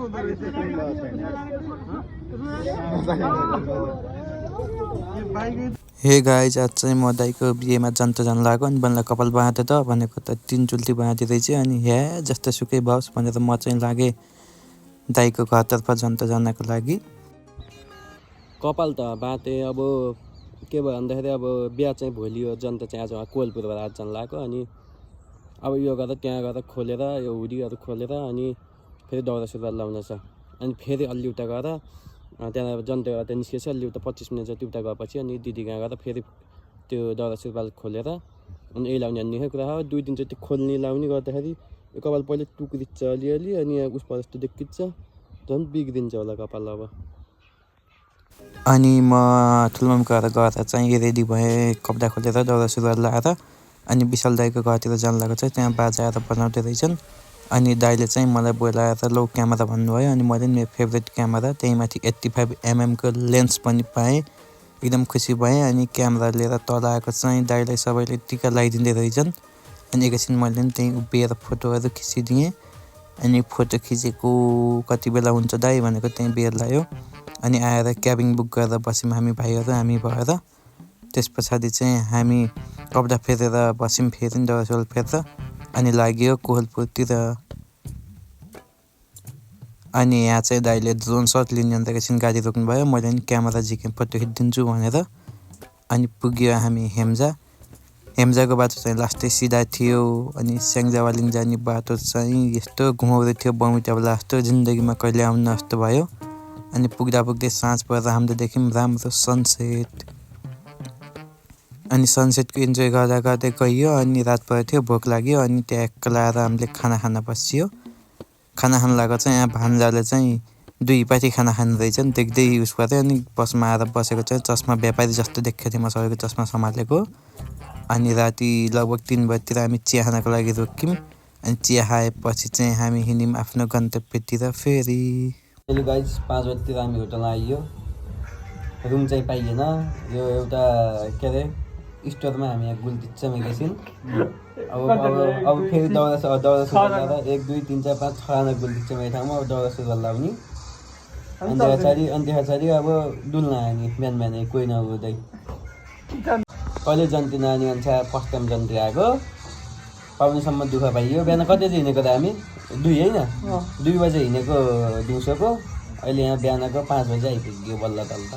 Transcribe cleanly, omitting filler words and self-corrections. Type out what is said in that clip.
Hey guys आज चाहिँ म दाइको बिहेमा जान लाग्यो अनि बल्ल कपाल बाँधे त भनेको त 3 चुल्टी बाँधिरहेछ अनि हे जस्तो सुकै भओस् भनेर म चाहिँ लागे दाइको घरतर्फ जानको लागि। कपाल त बाँधे अब के भयो भन्दाखेरि अब बिहा चाहिँ भोलि हो जनता चाहिँ आज कोलपुरबाट आज जान लाग्यो अनि अब यो गरेर त्यहाँ गएर खोलेर यो हुडीहरू खोलेर अनि फेरि दौरा सुरुवाल लाउन छ अनि फेरि अलि उता गएर त्यहाँ जनता गएर निस्केछ अलि उता 25 मिनट जति उता गएपछि अनि दिदी कहाँ गएर फेरि त्यो दौरा सुरुवाल खोलेर अनि यही लाउने अन्य कुरा हो। 2 दिन जति खोल्ने लाउने गर्दाखेरि यो कपाल पहिले टुक्रिन्छ अलिअलि अनि यहाँ उस पर जस्तो देखिन्छ झन् बिग्रिन्छ होला कपाल अब। अनि म ठुलोमामको घर गएर चाहिँ रेडी भएँ कपडा खोलेर दौरा सुरुवाल लाएर अनि विशाल दाइको घरतिर जान लागेको छ। त्यहाँ बाजा आएर बनाउँदै रहेछन् अनि दाइले चाहिँ मलाई बोलाएर लो क्यामेरा भन्नुभयो अनि मैले मेरो फेभरेट क्यामेरा त्यही माथि 85mm को लेन्स पनि पाएँ एकदम खुसी भएँ। अनि क्यामेरा लिएर तल आएको चाहिँ दाइलाई सबैले टिका लगाइदिँदै रहेछन् अनि एकैछिन मैले पनि त्यहीँ उभिएर फोटोहरू खिचिदिएँ अनि फोटो खिचेको कति बेला हुन्छ दाइ भनेको त्यहीँ बेर लाग्यो अनि आएर क्याबिन बुक गरेर बस्यौँ हामी भाइहरू हामी भएर। त्यस पछाडि चाहिँ हामी कपडा फेरेर बस्यौँ फेरि दौरा सुरुवाल फेरेर अनि लाग्यो कोहलपुरतिर। अनि यहाँ चाहिँ दाइले ड्रोन सट लिने अन्त एकछिन गाडी रोक्नुभयो मैले पनि क्यामेरा झिकेँ फोटो खिचिदिन्छु भनेर अनि पुग्यो हामी हेम्जाको बाटो चाहिँ लास्टै सिधा थियो अनि स्याङ्जावालिङ जाने बाटो चाहिँ यस्तो घुमाउँदै थियो बमिटावाला जस्तो जिन्दगीमा कहिले आउनु जस्तो भयो। अनि पुग्दै साँझ परेर हामीले देख्यौँ राम्रो सनसेट अनि सनसेटको इन्जोय गर्दै गयो अनि रात परेको थियो भोक लाग्यो अनि त्यहाँ एक्लै आएर हामीले खाना खान बस्यो। खाना खान लागेको चाहिँ यहाँ भान्जाले चाहिँ 2 पाटी खाना खानु रहेछन् देख्दै युज गऱ्यो अनि बसमा आएर बसेको चाहिँ चस्मा व्यापारी जस्तो देखेको थियो म सबैको चस्मा सम्हालेको। अनि राति लगभग 3 बजीतिर हामी चिया खानको लागि रोक्यौँ अनि चिया खाएपछि चाहिँ हामी हिँड्यौँ आफ्नो गन्तव्यतिर फेरि। अहिले गाइज 5 बजीतिर हामी होटल आइयो रुम चाहिँ पाइएन यो एउटा के अरे स्टोरमा हामी यहाँ गुल्टिच्छौँ एकैछिन अब फेरि दौरा सुरुवाल 1 2 3 4 5 6 गुल्टिच्छौँ यही ठाउँमा अब दौरा सुरुवाल लाउने अनि पछाडि अब डुल्न आउने बिहान कोही नहुँदै कहिले जन्ती नानी अनुसार फर्स्ट टाइम जन्ती आएको पाउनेसम्म दुःख पाइयो। बिहान कति बजी हिँडेको त हामी 2 होइन 2 बजे हिँडेको दिउँसोको अहिले यहाँ बिहानको 5 बजे आइपुग्यो बल्ल तल त।